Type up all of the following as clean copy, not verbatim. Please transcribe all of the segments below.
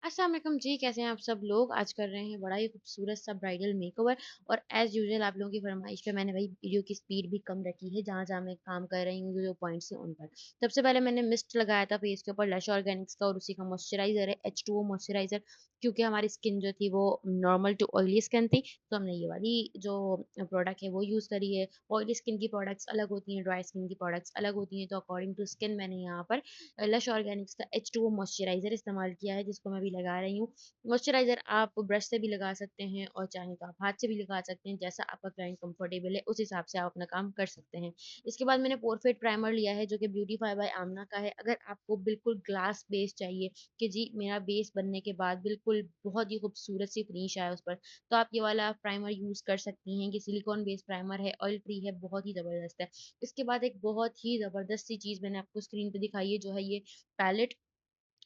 अस्सलाम वालेकुम जी, कैसे हैं आप सब लोग? आज कर रहे हैं बड़ा ही खूबसूरत सा ब्राइडल मेकओवर और एज़ यूजुअल आप लोगों की फ़रमाइश पे मैंने वही वीडियो की स्पीड भी कम रखी है, जहाँ-जहाँ मैं काम कर रही हूँ, जो पॉइंट्स हैं उन पर। सबसे पहले मैंने मिस्ट लगाया था फेस के ऊपर लश ऑर्गेनिक्स का और उसी का मॉइस्चराइज़र है H2O मॉइस्चराइज़र क्योंकि हमारी स्किन जो थी वो नॉर्मल टू ऑयली स्किन थी, तो हमने ये वाली जो प्रोडक्ट है वो यूज़ करी है। ऑयली स्किन की प्रोडक्ट्स अलग होती हैं, ड्राई स्किन की प्रोडक्ट्स अलग होती हैं, तो अकॉर्डिंग टू स्किन मैंने यहाँ पर लश ऑर्गेनिक्स का H2O मॉइस्चराइज़र इस्तेमाल किया है जिसको मैं अभी लगा रही हूँ। मॉइस्चराइज़र आप ब्रश से भी लगा सकते हैं और चाहें तो आप हाथ से भी लगा सकते हैं, जैसा आपका क्लाइंट कंफर्टेबल है उस हिसाब से आप अपना काम कर सकते हैं। इसके बाद मैंने पोरफिट प्राइमर लिया है जो कि ब्यूटीफाई बाय आमना का है। अगर आपको बिल्कुल ग्लास बेस चाहिए कि जी मेरा बेस बनने के बाद बिल्कुल बहुत ही खूबसूरत सी फिनिश आए उस पर, तो आप ये वाला प्राइमर यूज़ कर सकती हैं। ये सिलिकॉन बेस्ड प्राइमर है, ऑयल फ्री है, बहुत ही ज़बरदस्त है। इसके बाद एक बहुत ही ज़बरदस्त सी चीज़ मैंने आपको स्क्रीन पे दिखाई है जो है ये पैलेट।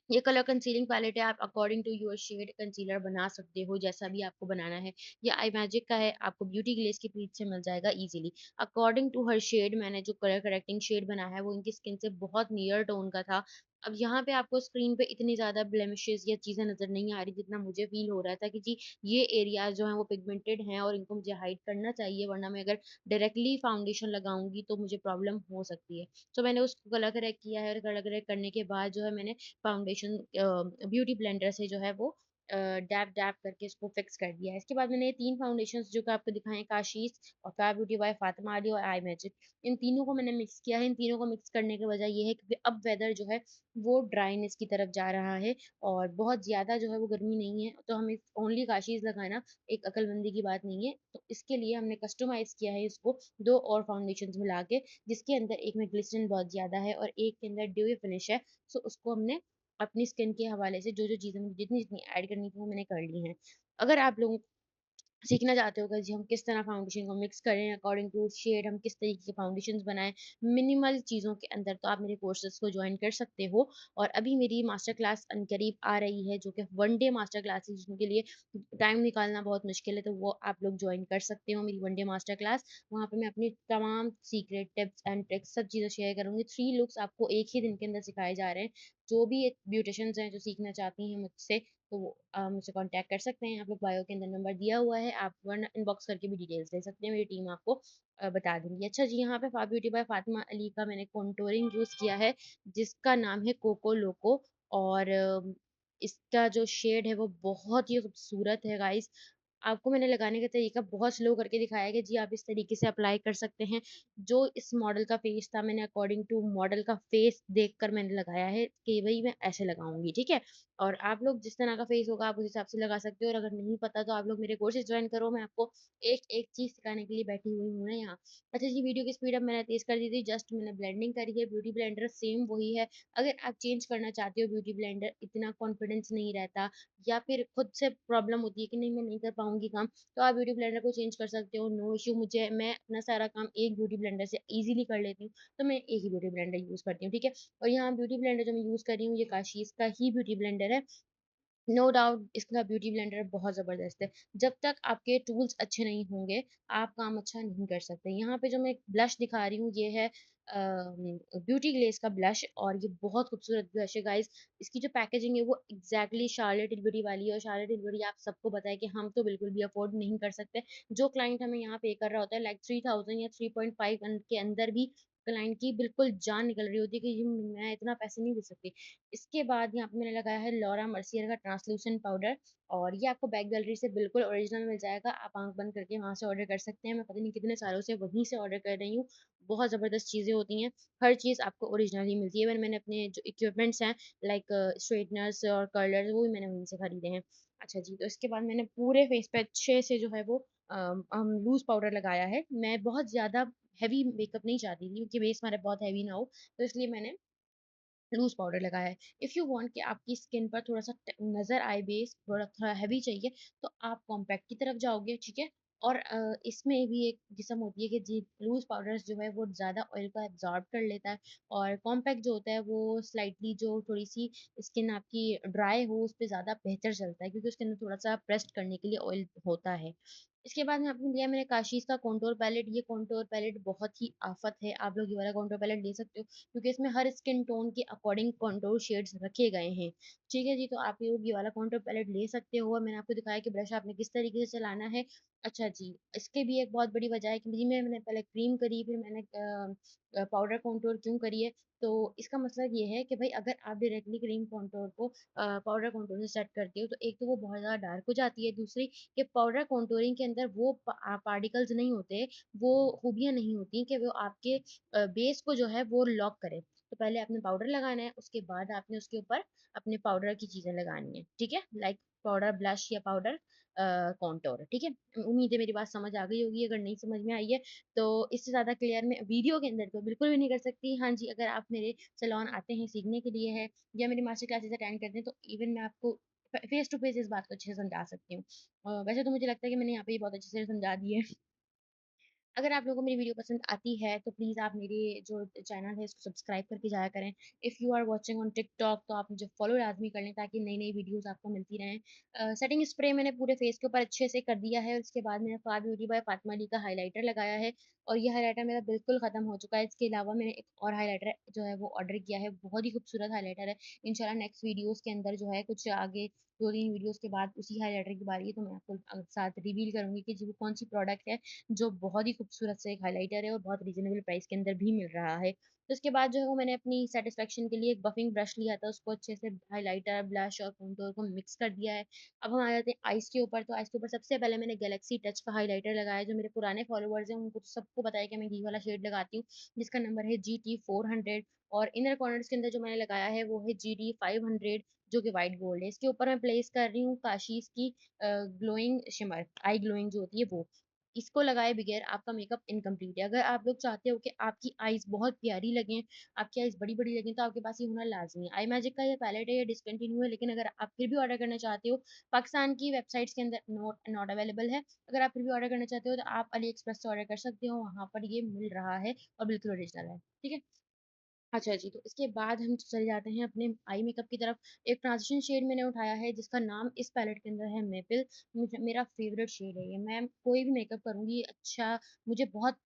ये कलर कंसीलिंग पैलेट है, आप according to your shade concealer बना सकते हो, जैसा भी आपको बनाना है। ये आई मैजिक का है, आपको ब्यूटी ग्लेज़ की पीच से मिल जाएगा easily. According to her shade मैंने जो कलर करेक्टिंग शेड बनाया है, वो इनकी स्किन से बहुत नियर टोन का था। अब यहाँ पे आपको स्क्रीन पे इतनी ज़्यादा ब्लेमिशेज़ या चीज़ें नज़र नहीं आ रही, जितना मुझे फ़ील हो रहा था कि जी, ये एरियाज़ जो हैं वो पिगमेंटेड हैं और इनको मुझे हाइड करना चाहिए, वरना मैं अगर डायरेक्टली फाउंडेशन लगाऊँगी, तो मुझे प्रॉब्लम हो सकती है। तो मैंने उसको कलर करेक्ट किया है और कलर करेक्ट करने के बाद जो है मैंने फाउंडेशन ब्यूटी ब्लेंडर से जो है वो डैब डैब करके इसको फिक्स कर दिया है। इसके बाद मैंने ये 3 फाउंडेशंस जो कि आपको दिखाए हैं काशीज़ और fab beauty by Fatima Ali और आई मैजिक। इन तीनों को मैंने मिक्स किया है। इन तीनों को मिक्स करने की वजह ये है कि अब वेदर जो है वो ड्राइनेस की तरफ जा रहा है और बहुत ज़्यादा जो है वो गर्मी नहीं है। तो हमें ओनली काशीज़ लगाना एक अक्लमंदी की बात नहीं है। तो इसके लिए हमने कस्टमाइज़ किया है इसको 2 और फाउंडेशंस मिला के, जिसके अंदर एक में ग्लिसरीन बहुत ज़्यादा है और एक के अंदर ड्यूई फिनिश है। सो उसको हमने अपनी स्किन के हवाले से जो-जो चीज़ें मुझे जितनी-जितनी ऐड करनी थी वो मैंने कर ली हैं। अगर आप लोगों सीखना चाहते हो कि जी हम किस तरह फाउंडेशन को मिक्स करें अकॉर्डिंग टू शेड हम किस तरीके के फाउंडेशंस बनाएँ, मिनिमल चीज़ों के अंदर तो आप मेरे कोर्सेज़ को जॉइन कर सकते हो। और अभी मेरी मास्टर क्लास अनकरीब आ रही है जो कि 1 डे मास्टर क्लास है जिनके लिए टाइम निकालना बहुत मुश्किल है, तो वो आप लोग जॉइन कर सकते हो मेरी 1 डे मास्टर क्लास। वहाँ पे मैं अपनी तमाम सीक्रेट टिप्स एंड ट्रिक्स सब चीज़ें शेयर करूँगी। 3 लुक्स आपको एक ही दिन के अंदर सिखाए जा रहे हैं। जो भी ब्यूटिशियंस हैं जो सीखना चाहती हैं मुझसे तो वो मुझसे कॉन्टैक्ट कर सकते हैं। आप लोग बायो के अंदर नंबर दिया हुआ है, आप वरना इनबॉक्स करके भी डिटेल्स ले सकते हैं, मेरी टीम आपको बता देंगी। अच्छा जी, यहाँ पे फ़ा ब्यूटी बाय फ़ातिमा अली का मैंने कॉन्टूरिंग यूज़ किया है, जिसका नाम है कोको लोको और इसका जो शेड है वो बहुत ही खूबसूरत है गाइज़। आपको मैंने लगाने का तरीका बहुत स्लो करके दिखाया है कि जी आप इस तरीके से अप्लाई कर सकते हैं। जो इस मॉडल का फेस था मैंने अकॉर्डिंग टू मॉडल का फेस देखकर मैंने लगाया है कि भई मैं ऐसे लगाऊँगी, ठीक है? और आप लोग जिस तरह का फेस होगा आप उस हिसाब से लगा सकते हो और अगर नहीं पता तो आप लोग मेरे कोर्सेज़ जॉइन करो, मैं आपको एक-एक चीज़ सिखाने के लिए बैठी हुई हूँ ना यहाँ। अच्छा जी, वीडियो की स्पीड अब मैंने तेज़ कर दी थी, जस्ट मैंने ब्लेंडिंग करी है, ब्यूटी ब्लेंडर सेम वही है। अगर आप चेंज करना चाहते हो ब्यूटी ब्लेंडर, इतना कॉन्फिडेंस नहीं रहता या फिर खुद से प्रॉब्लम होती है कि नहीं मैं नहीं कर पाऊँगी काम, तो आप ब्यूटी ब्लेंडर को चेंज कर सकते हो, नो इश्यू। मुझे मैं अपना सारा काम एक ब्यूटी ब्लेंडर से ईज़िली कर लेती हूँ, तो मैं एक ही ब्यूटी ब्लेंडर यूज़ करती हूँ, ठीक है? और यहाँ ब्यूटी ब्लेंडर जो मैं यूज़ कर रही हूँ, ये काशीज़ का ही ब्यूटी ब्लेंडर है। नो डाउट इसका ब्यूटी ब्लेंडर बहुत ज़बरदस्त है। जब तक आपके टूल्स अच्छे नहीं होंगे, आप काम अच्छा नहीं कर सकते। यहाँ पे जो मैं ब्लश दिखा रही हूँ, ये है ब्यूटी ग्लेज़ का ब्लश और ये बहुत खूबसूरत ब्लश है गाइज़। इसकी जो पैकेजिंग है, वो एग्ज़ैक्टली शार्लट tilbury वाली है और शार्लट tilbury आप सबको पता है कि हम तो बिल्कुल भी अफ़ोर्ड नहीं कर सकते। जो क्लाइंट हमें यहाँ पे कर रहा होता है, लाइक 3000 या 3.5 के अंदर भी क्लाइंट की बिल्कुल जान निकल रही होती है कि ये मैं इतना पैसे नहीं दे सकती। इसके बाद यहाँ पे मैंने लगाया है लॉरा मर्सियर का ट्रांसलूसेंट पाउडर और ये आपको बैक गैलरी से बिल्कुल ओरिजिनल मिल जाएगा। आप आँख बंद करके वहाँ से ऑर्डर कर सकते हैं। मैं पता नहीं कितने सालों से वहीं से ऑर्डर कर रही हूँ। बहुत ज़बरदस्त चीज़ें होती हैं। हर चीज़ आपको ओरिजिनल ही मिलती है। इवन मैंने अपने जो इक्विपमेंट्स हैं लाइक स्ट्रेटनर्स और कर्लर्स वो भी मैंने वहीं से खरीदे हैं। अच्छा जी, तो इसके बाद मैंने पूरे फेस पे अच्छे से जो है वो लूज़ पाउडर लगाया है। मैं बहुत ज़्यादा हेवी मेकअप नहीं चाहती थी क्योंकि बेस हमारा बहुत हेवी ना हो, तो इसलिए मैंने लूज़ पाउडर लगाया है। इफ़ यू वांट कि आपकी स्किन पर थोड़ा-सा नज़र आए बेस, थोड़ा हेवी चाहिए, तो आप कॉम्पैक्ट की तरफ जाओगे, ठीक है? और इसमें भी एक किस्म होती है कि जी लूज़ पाउडर्स जो है वो ज़्यादा ऑयल को एब्ज़ॉर्ब कर लेता है और कॉम्पैक्ट जो होता है वो स्लाइटली जो थोड़ी-सी स्किन आपकी ड्राई हो, उस पे ज़्यादा बेहतर चलता है क्योंकि उसके अंदर थोड़ा-सा प्रेस्ड करने के लिए ऑयल होता है। इसके बाद में आपने लिया मैंने काशीज़ का कॉन्टूर पैलेट, ये कॉन्टूर पैलेट बहुत ही आफ़त है, आप लोग ये वाला कॉन्टूर पैलेट ले सकते हो क्योंकि इसमें हर स्किन टोन के अकॉर्डिंग कॉन्टूर शेड्स रखे गए हैं। ठीक है जी, तो आप लोग ये वाला कॉन्टूर पैलेट ले सकते हो और मैंने आपको दिखाया कि ब्रश आपने किस तरीके से चलाना है। अच्छा जी, इसके भी एक बहुत बड़ी वजह है कि जी मैंने पहले क्रीम करी फिर मैंने पाउडर कॉन्टूर क्यों करी है, तो इसका मतलब ये है कि भई अगर आप डायरेक्टली क्रीम कॉन्टूर को पाउडर कॉन्टूर से सेट करते हो तो एक तो वो बहुत ज़्यादा डार्क हो जाती है, दूसरी कि पाउडर कॉन्टूरिंग के अंदर वो पार्टिकल्स नहीं होते, वो खूबियाँ नहीं होती कि वो आपके बेस को जो है वो लॉक करे। तो पहले आपने पाउडर लगाना है, उसके बाद आपने उसके ऊपर अपने पाउडर की चीज़ें लगानी है, ठीक है? लाइक पाउडर ब्लश या पाउडर कॉन्टूर, ठीक है? उम्मीद है मेरी बात समझ आ गई होगी, अगर नहीं समझ में आई है, तो इससे ज़्यादा क्लियर मैं वीडियो के अंदर तो बिल्कुल भी नहीं कर सकती। हाँ जी, अगर आप मेरे सैलून आते हैं, सीखने के लिए है या मेरी मास्टर क्लासेस अटेंड करते हैं, तो इवन मैं आपको फेस टू फेस इस बात को अच्छे से समझा सकती हूँ। वैसे तो मुझे लगता है कि मैंने यहाँ पे ये बहुत अच्छे से समझा दी है। अगर आप लोगों को मेरी वीडियो पसंद आती है तो प्लीज़ आप मेरे जो चैनल है इसको सब्सक्राइब करके जाया करें। If you are watching on TikTok तो आप मुझे फॉलो लाज़मी कर लें ताकि नई-नई वीडियोज़ आपको मिलती रहें। सेटिंग स्प्रे मैंने पूरे फेस के ऊपर अच्छे से कर दिया है। उसके बाद मैंने fab beauty by Fatima Ali का हाइलाइटर लगाया है और ये हाइलाइटर मेरा बिल्कुल ख़त्म हो चुका है। इसके अलावा मैंने एक और हाइलाइटर जो है वो ऑर्डर किया है। बहुत ही खूबसूरत हाइलाइटर है। इंशाल्लाह नेक्स्ट वीडियोज़ के अंदर जो है कुछ आगे 2-3 वीडियोज़ के बाद उसी हाइलाइटर की बारी है तो मैं आपको साथ रिवील करूँगी कि जी वो कौन-सी प्रोडक्ट है जो बहुत ही खूबसूरत सा एक हाइलाइटर है और बहुत रीज़नेबल प्राइस के अंदर भी मिल रहा है। तो उसके बाद जो है वो मैंने अपनी सैटिस्फैक्शन के लिए एक बफिंग ब्रश लिया था, उसको अच्छे से हाइलाइटर, ब्लश और कंटूर को मिक्स कर दिया है। अब हम आ जाते हैं आइज़ के ऊपर, तो आइज़ के ऊपर सबसे पहले मैंने गैलेक्सी टच का हाइलाइटर लगाया, जो मेरे पुराने फॉलोवर्स हैं उनको तो सबको पता है कि मैं ये वाला शेड लगाती हूँ, जिसका नंबर है GT 400 और इनर कॉर्नर्स के अंदर जो मैंने लगाया है वो है GT 500 जो कि व्हाइट गोल्ड है। इसके ऊपर मैं प्लेस कर रही हूँ काशीज़ की ग्लोइंग शिमर, आई ग्लोइंग जो होती है वो। इसको लगाए बगैर आपका मेकअप इनकम्प्लीट है। अगर आप लोग चाहते हो कि आपकी आईज़ बहुत प्यारी लगें, आपकी आईज़ बड़ी-बड़ी लगें, तो आपके पास ये हुनर लाज़मी है। आई मैजिक का ये पैलेट है, ये डिस्कंटिन्यू है, लेकिन अगर आप फिर भी ऑर्डर करना चाहते हो, पाकिस्तान की वेबसाइट्स के अंदर नॉट नॉट अवेलेबल है। अगर आप फिर भी ऑर्डर करना चाहते हो, तो आप अली एक्सप्रेस से ऑर्डर कर सकते हो, वहाँ पर ये मिल रहा है और बिल्कुल ओरिजिनल है। ठीक है? अच्छा जी, तो इसके बाद हम चले जाते हैं अपने आई मेकअप की तरफ। एक ट्रांज़िशन शेड मैंने उठाया है जिसका नाम इस पैलेट के अंदर है मेपल। मुझे मेरा फ़ेवरेट शेड है ये। मैं कोई भी मेकअप करूँगी अच्छा मुझे बहुत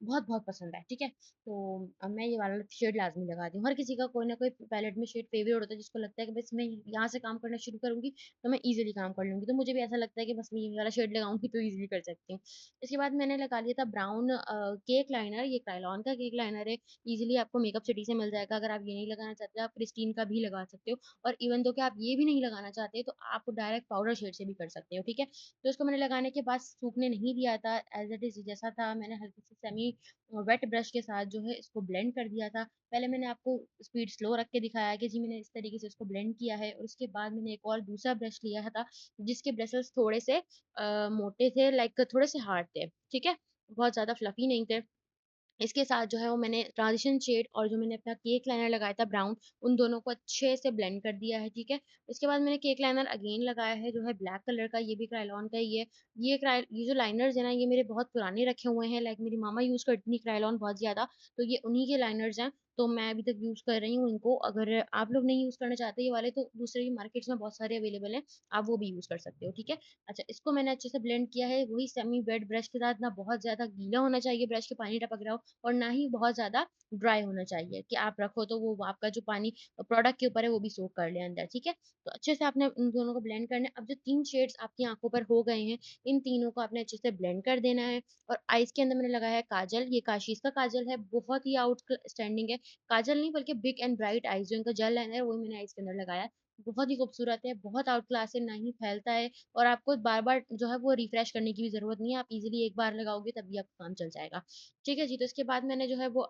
पसंद है, ठीक है? तो मैं ये वाला शेड लाज़मी लगाती हूँ। हर किसी का कोई ना कोई पैलेट में शेड फ़ेवरेट होता है जिसको लगता है कि बस मैं यहाँ से काम करना शुरू करूँगी तो मैं ईज़िली काम कर लूँगी। तो मुझे भी ऐसा लगता है कि बस मैं ये वाला शेड लगाऊँगी तो ईज़िली कर सकती हूँ। इसके बाद मैंने लगा लिया था ब्राउन केक लाइनर, ये क्रायोन का केक लाइनर है। ईज़िली आपको मेकअप सिटी से मिल जाएगा। अगर आप ये नहीं लगाना चाहते, आप क्रिस्टीन का भी लगा सकते हो और इवन दो कि आप ये भी नहीं लगाना चाहते, तो आप डायरेक्ट पाउडर शेड से भी कर सकते हो, ठीक है? तो इसको मैंने लगाने के बाद सूखने नहीं दिया था, एज़ इट इज़ जैसा था, मैंने हल्की सी सेमी वेट ब्रश के साथ जो है इसको ब्लेंड कर दिया था। पहले मैंने आपको स्पीड स्लो रख के दिखाया कि जी मैंने इस तरीके से इसको ब्लेंड किया है और उसके बाद मैंने एक और दूसरा ब्रश लिया था, जिसके ब्रशेज़ थोड़े से मोटे थे, लाइक थोड़े से हार्ड थे, ठीक है? बहुत ज़्यादा फ्लफ़ी नहीं थे। इसके साथ जो है वो मैंने ट्रांज़िशन शेड और जो मैंने अपना केक लाइनर लगाया था ब्राउन, उन दोनों को अच्छे से ब्लेंड कर दिया है, ठीक है? उसके बाद मैंने केक लाइनर अगेन लगाया है जो है ब्लैक कलर का, ये भी क्रायोन का ही है। ये जो लाइनर्स हैं ना, ये मेरे बहुत पुराने रखे हुए हैं, लाइक मेरी मम्मा यूज़ करती थी क्रायोन बहुत ज़्यादा, तो ये उन्हीं के लाइनर्स हैं, तो मैं अभी तक यूज़ कर रही हूँ इनको। अगर आप लोग नहीं यूज़ करना चाहते ये वाले, तो दूसरे भी मार्केट्स में बहुत सारे अवेलेबल हैं, आप वो भी यूज़ कर सकते हो, ठीक है? अच्छा, इसको मैंने अच्छे से ब्लेंड किया है, वही सेमी वेट ब्रश के साथ, ना बहुत ज़्यादा गीला होना चाहिए ब्रश के पानी टपक रहा हो और ना ही बहुत ज़्यादा ड्राई होना चाहिए कि आप रखो तो वो आपका जो पानी प्रोडक्ट के ऊपर है वो भी सोक कर ले अंदर, ठीक है? तो अच्छे से आपने उन दोनों को ब्लेंड करना है। अब जो 3 शेड्स आपकी आँखों पर हो गए हैं, इन तीनों को आपने अच्छे से ब्लेंड कर देना है और आइज़ के अंदर मैंने लगाया है काजल, ये काशीज़ का काजल है, बहुत ही आउटस्टैंडिंग है। काजल नहीं बल्कि बिग एंड ब्राइट आइज़ जो इनका जेल लाइनर है, वही मैंने आइज़ के अंदर लगाया है। बहुत ही खूबसूरत है, बहुत आउट क्लास है, ना ही फैलता है और आपको बार-बार जो है वो रिफ्रेश करने की भी ज़रूरत नहीं है। आप इज़िली एक बार लगाओगे तभी आपका काम चल जाएगा। ठीक है जी, तो इसके बाद मैंने जो है वो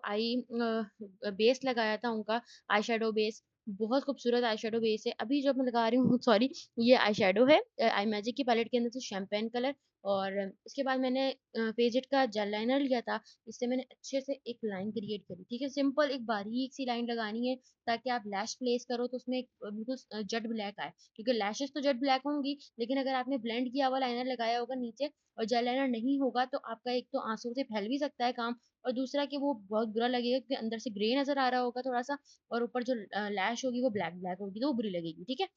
बेस लगाया था उनका, आई शैडो बेस। बहुत खूबसूरत आई शैडो बेस है। अभी जो मैं लगा रही हूँ सॉरी ये आई शैडो है आई मैजिक की पैलेट के अंदर से शैम्पेन कलर और इसके बाद मैंने फेज़िट का जेल लाइनर लिया था। इससे मैंने अच्छे से एक लाइन क्रिएट करी, ठीक है? सिंपल एक बारीक-सी लाइन लगानी है ताकि आप लैश प्लेस करो तो उसमें एक बिल्कुल जेट ब्लैक आए। क्योंकि लैशेज़ तो जेट ब्लैक होंगी, लेकिन अगर आपने ब्लेंड किया हुआ लाइनर लगाया होगा नीचे और जेल लाइनर नहीं होगा तो आपका एक तो आँसू से फैल भी सकता है काम और दूसरा कि वो बहुत बुरा लगेगा क्योंकि अंदर से ग्रे नज़र आ रहा होगा थोड़ा-सा और ऊपर जो लैश होगी वो ब्लैक ब्लैक होगी तो वो बुरी लगेगी, ठीक है?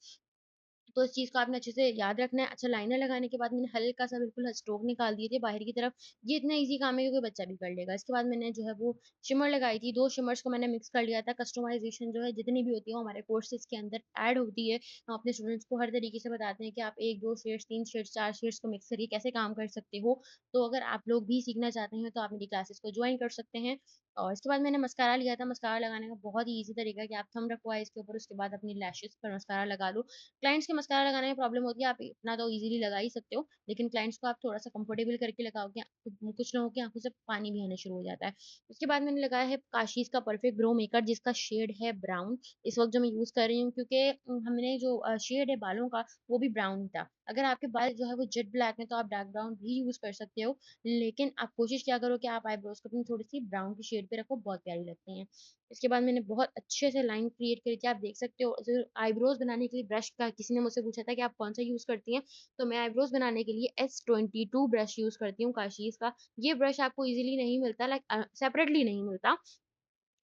तो इस चीज़ को आपने अच्छे से याद रखना है। अच्छा लाइनर लगाने के बाद मैंने हल्का-सा बिल्कुल स्ट्रोक निकाल दिए थे बाहर की तरफ। ये इतना ईज़ी काम है कि कोई बच्चा भी कर लेगा। इसके बाद मैंने जो है वो शिमर लगाई थी, 2 शिमर्स को मैंने मिक्स कर लिया था। कस्टमाइज़ेशन जो है जितनी भी होती है वो हमारे कोर्सेज़ के अंदर ऐड होती है। हम अपने स्टूडेंट्स को हर तरीके से बताते हैं कि आप 1, 2 शेड्स, 3 शेड्स, 4 शेड्स को मिक्स करके कैसे काम कर सकते हो। तो अगर आप लोग भी सीखना चाहते हैं तो आप मेरी क्लासेस को जॉइन कर सकते हैं। और इसके बाद मैंने मस्कारा लिया था। मस्कारा लगाने का बहुत ही ईज़ी तरीका है कि आप थंब रखो आइज़ के ऊपर, उसके बाद अपनी लैशेज़ पर मस्कारा लगा लो। क्लाइंट्स के मस्कारा लगाने में प्रॉब्लम होती है, आप इतना तो ईज़िली लगा ही सकते हो, लेकिन क्लाइंट्स को आप थोड़ा-सा कंफर्टेबल करके लगाओगे, कुछ लोगों की आँखों से पानी भी आना शुरू हो जाता है। उसके बाद मैंने लगाया है काशीज़ का परफेक्ट ग्रो मेकर जिसका शेड है ब्राउन, इस वक़्त जो मैं यूज़ कर रही हूँ क्योंकि हमने जो शेड है बालों का, वो भी ब्राउन था। अगर आपके बाल जो है वो जेट ब्लैक हैं, तो आप डार्क ब्राउन भी यूज़ कर सकते हो, लेकिन आप कोशिश किया करो कि आप आईब्रोज़ को अपनी थोड़ी-सी ब्राउन की शेड पे रखो, बहुत प्यारी लगती हैं। इसके बाद मैंने बहुत अच्छे से लाइन क्रिएट करी थी, आप देख सकते हो जो आईब्रोज़ बनाने के लिए ब्रश का किसी ने मुझसे पूछा था कि आप कौन-सा यूज़ करती हैं? तो मैं आईब्रोज़ बनाने के लिए S22 ब्रश यूज़ करती हूँ काशीज़ का। ये ब्रश आपको ईज़िली नहीं मिलता सेपरेटली नहीं मिलता।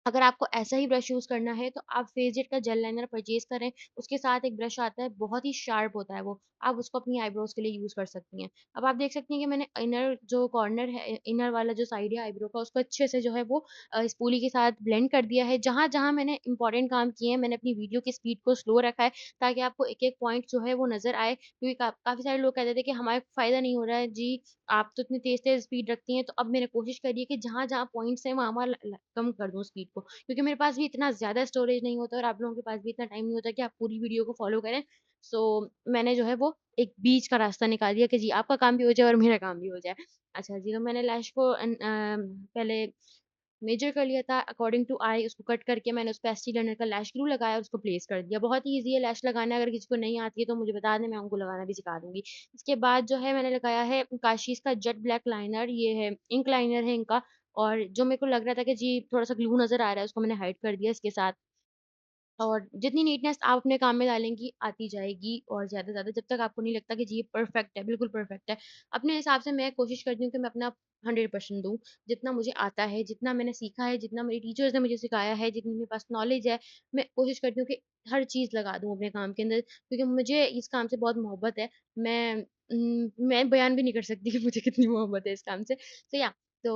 अगर आपको ऐसा ही ब्रश यूज़ करना है तो आप फेज़ जेट का जेल लाइनर परचेज़ करें, उसके साथ एक ब्रश आता है, बहुत ही शार्प होता है वो, आप उसको अपनी आईब्रोज़ के लिए यूज़ कर सकती हैं। अब आप देख सकती हैं कि मैंने इनर जो कॉर्नर है इनर वाला जो साइड है आईब्रो का उसको अच्छे से जो है वो स्पूली के साथ ब्लेंड कर दिया है। जहाँ-जहाँ मैंने इम्पोर्टेंट काम किए हैं, मैंने अपनी वीडियो की स्पीड को स्लो रखा है, ताकि आपको एक-एक पॉइंट जो है वो नज़र आए, क्योंकि काफ़ी सारे लोग कहते थे कि हमारा फ़ायदा नहीं हो रहा है जी, आप तो इतनी तेज़-तेज़ स्पीड रखती हैं, तो अब मैंने कोशिश करी है कि जहाँ-जहाँ पॉइंट्स हैं वहाँ-वहाँ ल ल कम कर दूँ स्पीड को। क्योंकि मेरे पास भी इतना ज़्यादा स्टोरेज नहीं होता और आप लोगों के पास भी इतना टाइम नहीं होता कि आप पूरी वीडियो को फ़ॉलो करें। सो मैंने जो है वो एक बीच का रास्ता निकाल दिया कि जी आपका काम भी हो जाए और मेरा काम भी हो जाए। अच्छा जी, तो मैंने लैश को पहले मेजर कर लिया था अकॉर्डिंग टू आई उसको कट करके मैंने उस पे एस्टी लर्नर का लैश ग्लू लगाया और उसको प्लेस कर दिया। बहुत ही ईज़ी है लैश लगाना, अगर किसी को नहीं आती है तो मुझे बता दें, मैं उनको लगाना भी सिखा दूँगी। इसके बाद जो है मैंने लगाया है काशीज़ का जेट ब्लैक लाइनर, ये है इंक लाइनर है इनका, और जो मेरे को लग रहा था कि जी थोड़ा-सा ग्लू नज़र आ रहा है, उसको मैंने हाइड कर दिया इसके साथ। और जितनी नीटनेस आप अपने काम में डालेंगी, आती जाएगी और ज़्यादा से ज़्यादा जब तक आपको नहीं लगता कि जी ये परफेक्ट है, बिल्कुल परफेक्ट है। अपने हिसाब से मैं कोशिश करती हूँ कि मैं अपना 100% दूँ, जितना मुझे आता है, जितना मैंने सीखा है, जितना मेरी टीचर्स ने मुझे सिखाया है, जितनी मेरे पास नॉलेज है, मैं कोशिश करती हूँ कि हर चीज़ लगा दूँ अपने काम के अंदर, क्योंकि मुझे इस काम से बहुत मोहब्बत है। मैं बयान भी नहीं कर सकती कि मुझे कितनी मोहब्बत है इस काम से। तो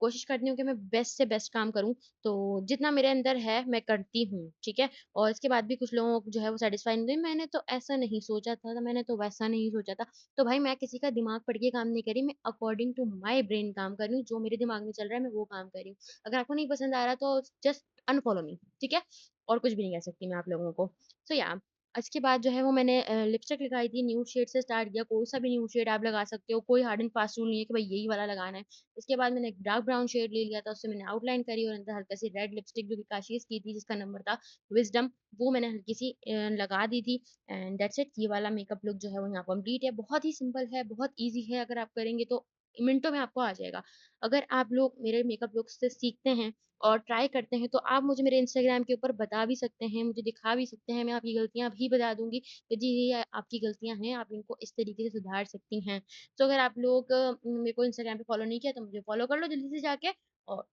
कोशिश करती हूँ कि मैं बेस्ट से बेस्ट काम करूँ। तो जितना मेरे अंदर है मैं करती हूँ, ठीक है? और इसके बाद भी कुछ लोगों को जो है वो सैटिस्फाई नहीं हुए, मैंने तो ऐसा नहीं सोचा था, मैंने तो वैसा नहीं सोचा था। तो भाई मैं किसी का दिमाग पढ़ के काम नहीं कर रही, मैं अकॉर्डिंग टू माय ब्रेन काम कर रही हूँ, जो मेरे दिमाग में चल रहा है मैं वो काम कर रही हूँ। अगर आपको नहीं पसंद आ रहा तो जस्ट अनफॉलो मी, ठीक है? और कुछ भी नहीं कह सकती मैं आप लोगों को। सो या इसके बाद जो है वो मैंने लिपस्टिक लगाई थी, न्यूड शेड से स्टार्ट किया, कोई-सा भी न्यूड शेड आप लगा सकते हो, कोई हार्ड एंड फास्ट रूल नहीं है कि भाई यही वाला लगाना है। इसके बाद मैंने एक डार्क ब्राउन शेड ले लिया था, उससे मैंने आउटलाइन करी और अंदर हल्का-सी रेड लिपस्टिक जो कि काशीज़ की थी जिसका नंबर था विज़डम, वो मैंने हल्की-सी लगा दी थी एंड दैट्स इट। ये वाला मेकअप लुक जो है वो यहाँ कंप्लीट है। बहुत ही सिंपल है, बहुत ईज़ी है, अगर आप करेंगे तो मिनटों में आपको आ जाएगा। अगर आप लोग मेरे मेकअप लुक्स से सीखते हैं और ट्राई करते हैं, तो आप मुझे मेरे इंस्टाग्राम के ऊपर बता भी सकते हैं, मुझे दिखा भी सकते हैं, मैं आपकी गलतियाँ भी बता दूँगी कि जी ये आपकी गलतियाँ हैं, आप इनको इस तरीके से सुधार सकती हैं। तो अगर आप लोग मेरे को इंस्टाग्राम पे फॉलो नहीं किया तो मुझे फॉलो कर लो जल्दी से जाके, और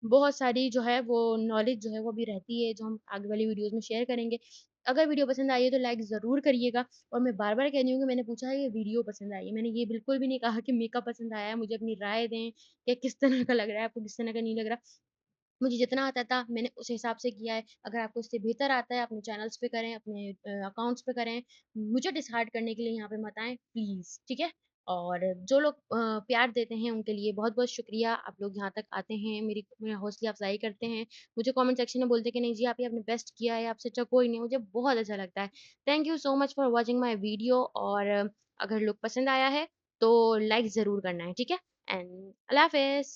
बहुत सारी जो है वो नॉलेज जो है वो भी रहती है जो हम आगे वाली वीडियोज़ में शेयर करेंगे। अगर वीडियो पसंद आई है तो लाइक ज़रूर करिएगा, और मैं बार-बार कह रही हूँ कि मैंने पूछा है ये वीडियो पसंद आई है। मैंने ये बिल्कुल भी नहीं कहा कि मेकअप पसंद आया है, मुझे अपनी राय दें या किस तरह का लग रहा है, आपको किस तरह का नहीं लग रहा। मुझे जितना आता था मैंने उस हिसाब से किया है। अगर आपको इससे बेहतर आता है अपने चैनल्स पे करें, अपने अकाउंट्स पे करें। मुझे डिसहार्ट करने के लिए यहाँ पे मत आएँ प्लीज़, ठीक है? और जो लोग प्यार देते हैं उनके लिए बहुत-बहुत शुक्रिया। आप लोग यहाँ तक आते हैं, मेरा हौसला अफ़ज़ाई करते हैं। मुझे कमेंट सेक्शन में बोलते हैं कि नहीं जी आपने बेस्ट किया है, आपसे अच्छा कोई नहीं है। मुझे बहुत अच्छा लगता है। Thank you so much for watching my video, और अगर लुक पसंद आया है तो लाइक ज़रूर करना है, ठीक है? एंड अल्लाह हाफ़िज़।